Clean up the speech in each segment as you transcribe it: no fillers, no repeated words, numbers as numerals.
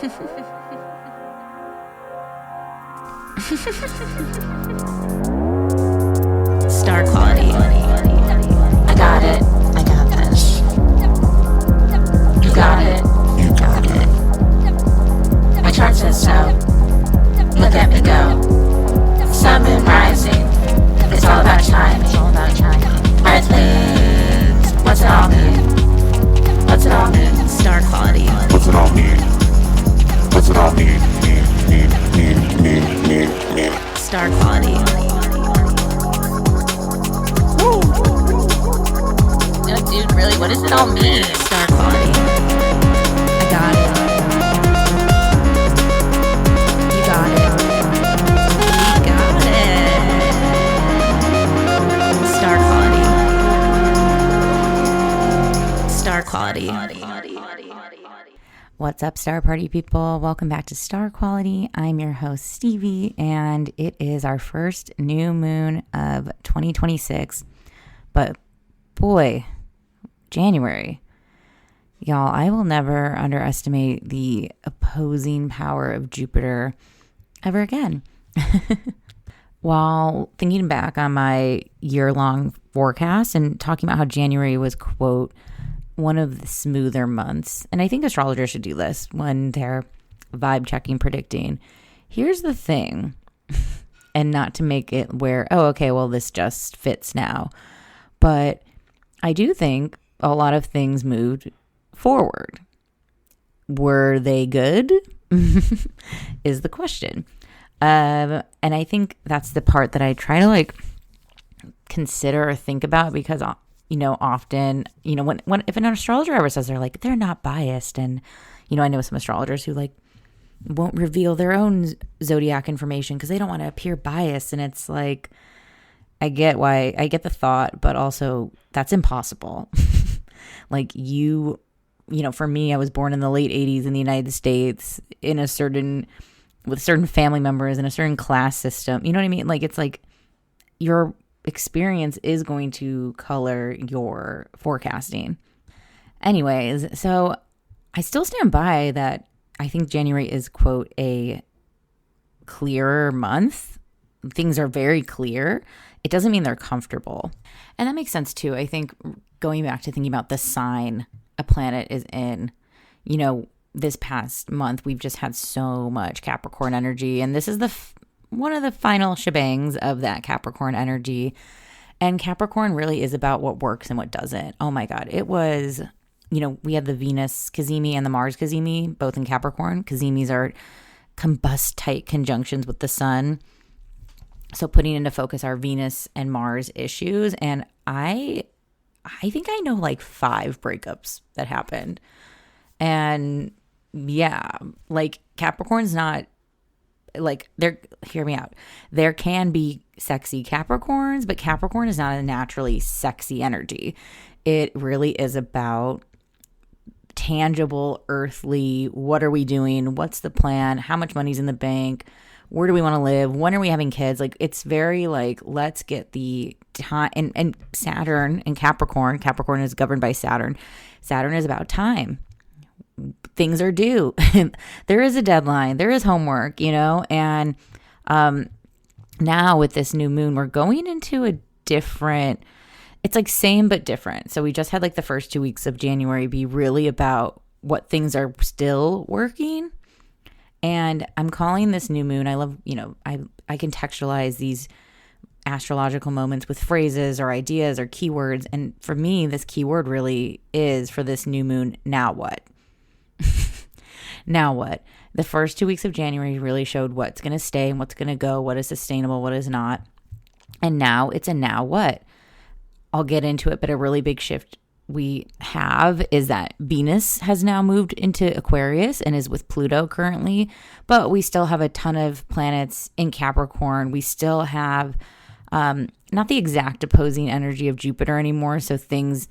Star quality. I got it. I got this. You got it. You got it. My chart says so. Look at me go. Sun, moon, rising. It's all about timing. It's all about timing. Earthlings. What's it all mean? What's it all mean? Star quality. What's it all mean? What's it all mean? Star quality. Woo. No, dude, really, what does it all mean? Star quality. I got it. You got it. You got it. Star quality. Star quality. What's up, Star Party people? Welcome back to Star Quality. I'm your host, Stevie, and it is our first new moon of 2026. But boy, January. Y'all, I will never underestimate the opposing power of Jupiter ever again. While thinking back on my year-long forecast and talking about how January was, quote, one of the smoother months. And I think astrologers should do this when they're vibe checking, predicting. Here's the thing, and not to make it where, oh, okay, well, this just fits now. But I do think a lot of things moved forward. Were they good? Is the question. And I think that's the part that I try to consider or think about because often, when if an astrologer ever says they're not biased, and, I know some astrologers who won't reveal their own zodiac information because they don't want to appear biased. And it's I get the thought, but also that's impossible. For me, I was born in the late 80s in the United States with certain family members in a certain class system. You know what I mean? It's your experience is going to color your forecasting. Anyways, so I still stand by that. I think January is, quote, a clearer month. Things are very clear. It doesn't mean they're comfortable. And that makes sense too. I think going back to thinking about the sign a planet is in, this past month, we've just had so much Capricorn energy. And this is one of the final shebangs of that Capricorn energy. And Capricorn really is about what works and what doesn't. Oh my God. It was, we had the Venus cazimi and the Mars cazimi, both in Capricorn. Cazimis are combust-tight conjunctions with the sun. So putting into focus our Venus and Mars issues. And I think I know 5 breakups that happened. And yeah, Capricorn's not hear me out. There can be sexy Capricorns, but Capricorn is not a naturally sexy energy. It really is about tangible, earthly, what are we doing? What's the plan? How much money's in the bank? Where do we want to live? When are we having kids? It's very let's get the time. And Saturn and Capricorn is governed by Saturn. Saturn is about time. Things are due. There is a deadline. There is homework, and now with this new moon, we're going into a different, it's same but different. So we just had the first 2 weeks of January be really about what things are still working. And I'm calling this new moon, I love, I contextualize these astrological moments with phrases or ideas or keywords. And for me, this keyword really is for this new moon, now what? Now what? The first 2 weeks of January really showed what's going to stay and what's going to go, what is sustainable, what is not. And now it's a now what? I'll get into it, but a really big shift we have is that Venus has now moved into Aquarius and is with Pluto currently, but we still have a ton of planets in Capricorn. We still have not the exact opposing energy of Jupiter anymore, so things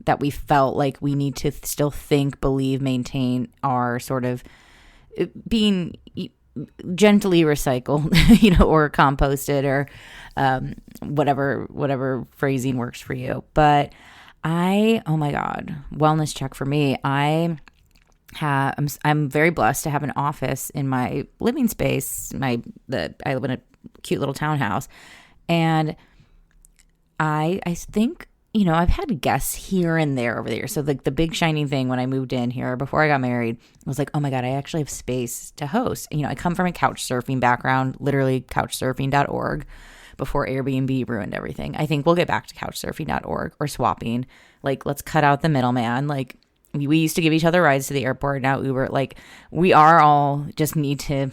that we felt like we need to still think, believe, maintain are sort of being gently recycled, or composted, or whatever phrasing works for you. But oh my God, wellness check for me. I I'm very blessed to have an office in my living space. I live in a cute little townhouse, and I think, I've had guests here and there over the years. So like the big shining thing when I moved in here before I got married was like, oh my God, I actually have space to host. I come from a couch surfing background, literally couchsurfing.org, before Airbnb ruined everything. I think we'll get back to couchsurfing.org or swapping. Like, let's cut out the middleman. Like, we used to give each other rides to the airport. Now Uber, like, we are all just need to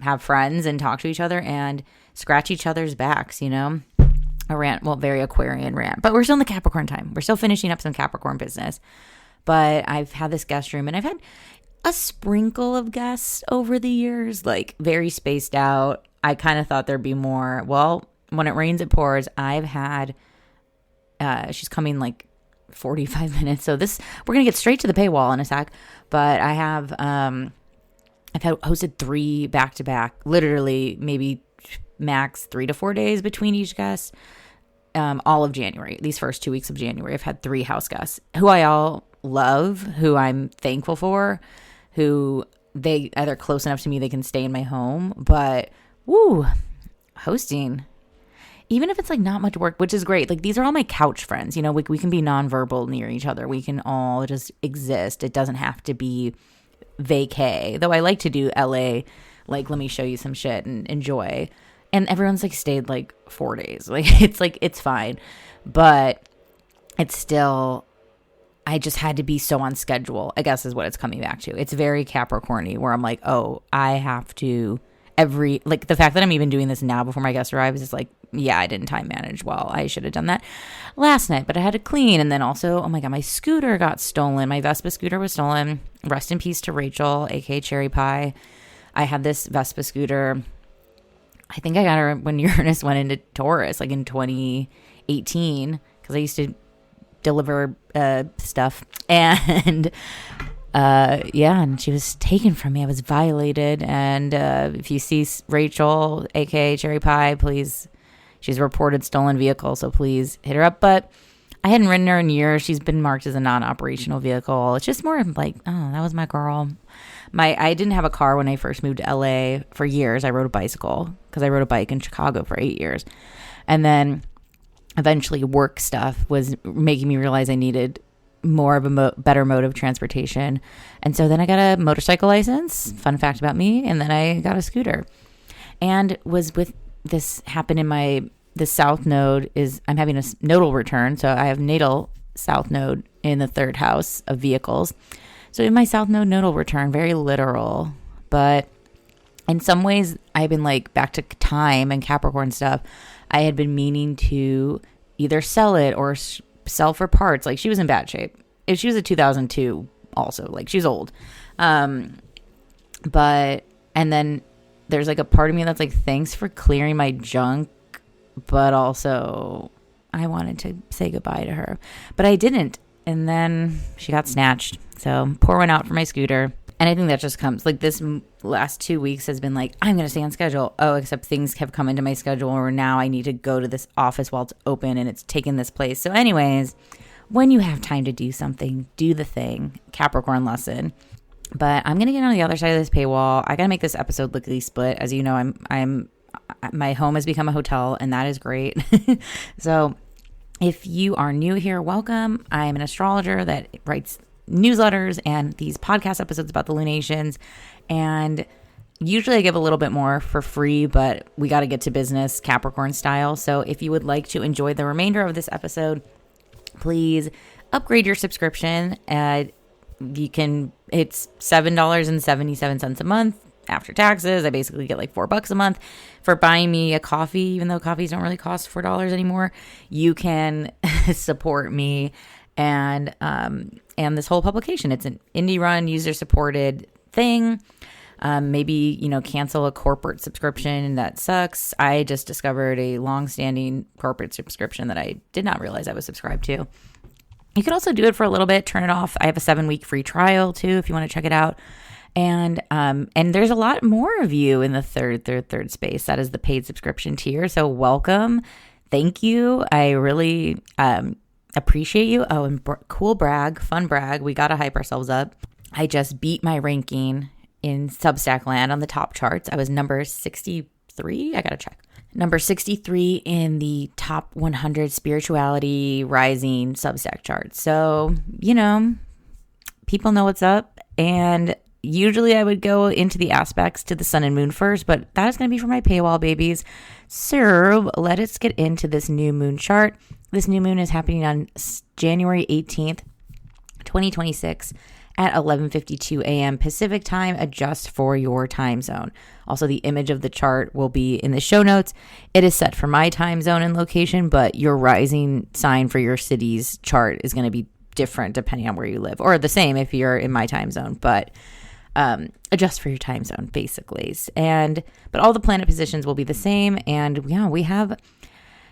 have friends and talk to each other and scratch each other's backs, A rant, well, very Aquarian rant, but we're still in the Capricorn time. We're still finishing up some Capricorn business. But I've had this guest room, and I've had a sprinkle of guests over the years, like very spaced out. I kind of thought there'd be more. Well, when it rains, it pours. I've had, she's coming like 45 minutes. So we're going to get straight to the paywall in a sec. But I've hosted 3 back-to-back, literally maybe max 3 to 4 days between each guest. All of January, these first 2 weeks of January, I've had 3 house guests who I all love, who I'm thankful for, who they're close enough to me they can stay in my home. But hosting, even if it's like not much work, which is great. Like, these are all my couch friends. We can be nonverbal near each other. We can all just exist. It doesn't have to be vacay. Though I like to do LA, like, let me show you some shit and enjoy. And everyone's like stayed like 4 days. Like, it's fine. But it's still, I just had to be so on schedule, I guess is what it's coming back to. It's very Capricorn-y, where I'm like, oh, I have to like the fact that I'm even doing this now before my guest arrives is like, yeah, I didn't time manage well. I should have done that last night, but I had to clean. And then also, oh my God, my scooter got stolen. My Vespa scooter was stolen. Rest in peace to Rachel, aka Cherry Pie. I had this Vespa scooter. I think I got her when Uranus went into Taurus, like in 2018, because I used to deliver stuff. And and she was taken from me. I was violated. And if you see Rachel, aka Cherry Pie, please, she's a reported stolen vehicle, so please hit her up. But I hadn't ridden her in years. She's been marked as a non-operational vehicle. It's just more like, oh, that was my girl. I didn't have a car when I first moved to LA for years. I rode a bicycle because I rode a bike in Chicago for 8 years. And then eventually work stuff was making me realize I needed more of a better mode of transportation. And so then I got a motorcycle license, fun fact about me, and then I got a scooter. And was with this happened in the South Node I'm having a nodal return. So I have natal South Node in the 3rd house of vehicles. So in my South Node nodal return, very literal, but in some ways I've been like back to time and Capricorn stuff. I had been meaning to either sell it or sell for parts. Like, she was in bad shape. If she was a 2002 also, like, she's old. And then there's like a part of me that's like, thanks for clearing my junk, but also I wanted to say goodbye to her, but I didn't. And then she got snatched. So pour one out for my scooter. And I think that just comes like this last 2 weeks has been like, I'm going to stay on schedule. Oh, except things have come into my schedule where now I need to go to this office while it's open and it's taken this place. So anyways, when you have time to do something, do the thing. Capricorn lesson. But I'm going to get on the other side of this paywall. I got to make this episode lickety split. As you know, my home has become a hotel, and that is great. So if you are new here, welcome. I'm an astrologer that writes newsletters and these podcast episodes about the lunations. And usually I give a little bit more for free, but we got to get to business Capricorn style. So if you would like to enjoy the remainder of this episode, please upgrade your subscription. It's $7.77 a month after taxes. I basically get like $4 a month for buying me a coffee, even though coffees don't really cost $4 anymore. You can support me and this whole publication. It's an indie run, user supported thing. Maybe, cancel a corporate subscription. That sucks. I just discovered a long-standing corporate subscription that I did not realize I was subscribed to. You could also do it for a little bit, turn it off. I have a 7-week free trial too, if you want to check it out. And there's a lot more of you in the third space. That is the paid subscription tier. So welcome. Thank you. I really appreciate you. Oh, and fun brag. We got to hype ourselves up. I just beat my ranking in Substack land on the top charts. I was number 63. I got to check. Number 63 in the top 100 spirituality rising Substack charts. So, people know what's up. And usually I would go into the aspects to the sun and moon first, but that is going to be for my paywall babies. So let us get into this new moon chart. This new moon is happening on January 18th, 2026 at 11:52 a.m. Pacific time. Adjust for your time zone. Also, the image of the chart will be in the show notes. It is set for my time zone and location, but your rising sign for your city's chart is going to be different depending on where you live, or the same if you're in my time zone, but adjust for your time zone basically. But all the planet positions will be the same. And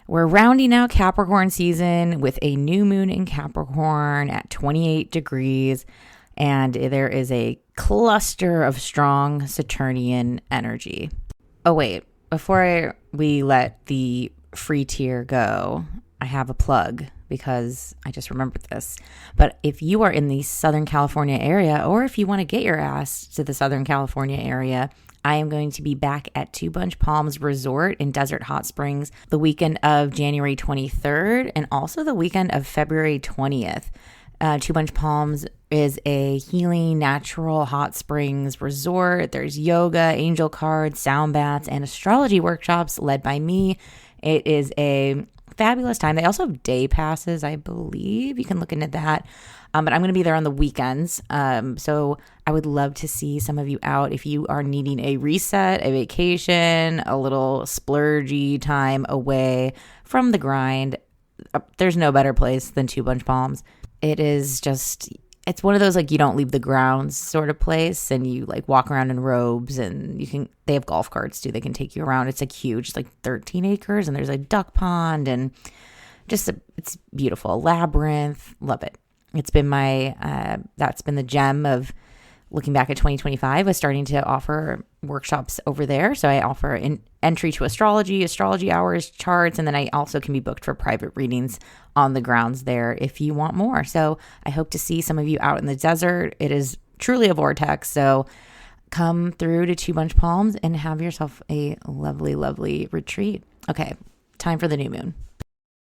we're rounding out Capricorn season with a new moon in Capricorn at 28 degrees. And there is a cluster of strong Saturnian energy. Oh, wait. Before we let the free tier go, I have a plug because I just remembered this. But if you are in the Southern California area, or if you want to get your ass to the Southern California area, I am going to be back at Two Bunch Palms Resort in Desert Hot Springs the weekend of January 23rd and also the weekend of February 20th. Two Bunch Palms is a healing natural hot springs resort. There's yoga, angel cards, sound baths, and astrology workshops led by me. It is a fabulous time. They also have day passes, I believe. You can look into that. But I'm going to be there on the weekends. So I would love to see some of you out if you are needing a reset, a vacation, a little splurgy time away from the grind. There's no better place than Two Bunch Palms. It's one of those you don't leave the grounds sort of place, and you walk around in robes, and they have golf carts too. They can take you around. It's huge, 13 acres, and there's a duck pond, and it's beautiful. Labyrinth, love it. It's been that's been the gem of looking back at 2025 was starting to offer workshops over there. So I offer an entry to astrology hours, charts, and then I also can be booked for private readings on the grounds there if you want more. So I hope to see some of you out in the desert. It is truly a vortex. So come through to Two Bunch Palms and have yourself a lovely, lovely retreat. Okay, time for the new moon.